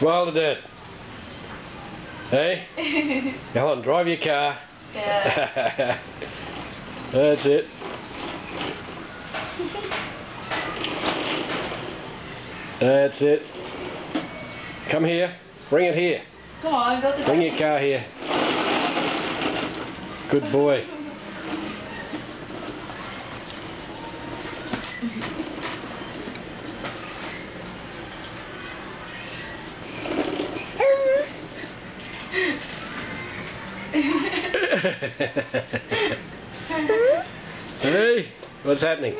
Smile to Dad. Hey? Go on, drive your car. Yeah. That's it. That's it. Come here. Bring it here. Come on, go to Bring your car here. Good boy. Hey, what's happening?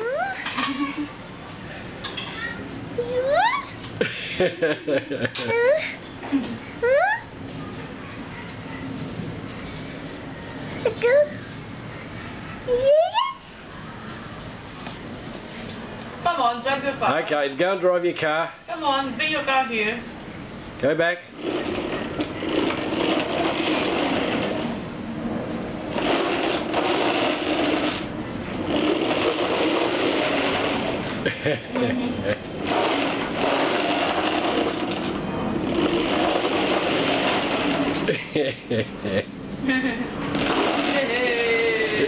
Come on, drive your car. Okay, go and drive your car. Come on, bring your car here. Go back.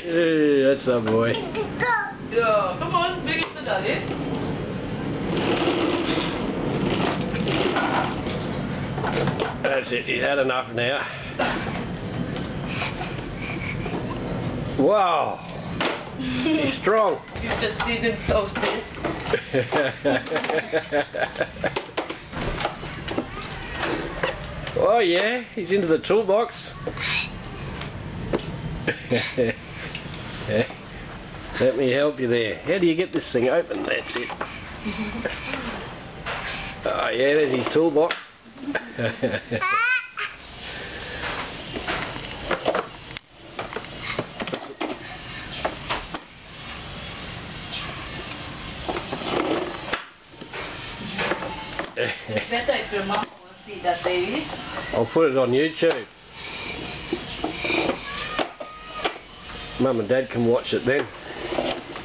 Hey, that's a boy. Yeah, come on, bring it to Daddy. That's it, he's had enough now. Wow, he's strong. You just didn't toast this. Oh yeah, he's into the toolbox. Let me help you there. How do you get this thing open? That's it. Oh yeah, there's his toolbox. Better if your mom will see that, baby. I'll put it on YouTube. Mum and Dad can watch it then.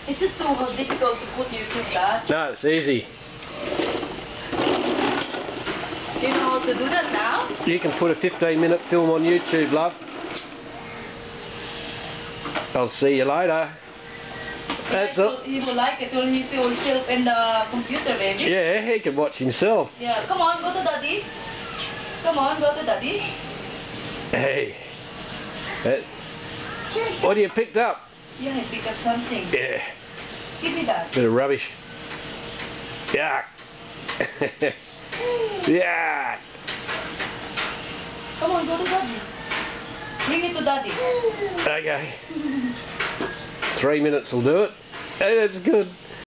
It's just too difficult to put YouTube, Dad. No, it's easy. You know how to do that now? You can put a 15-minute film on YouTube, love. I'll see you later. That's it. He will like it. Will he will still in the computer, baby? Yeah, he can watch himself. Yeah, come on, go to Daddy. Come on, go to Daddy. Hey. What have you picked up? Yeah, I picked up something. Yeah. Give me that. Bit of rubbish. Yeah. Yeah. Come on, go to Daddy. Bring it to Daddy. Okay. 3 minutes will do it. Hey, that's good.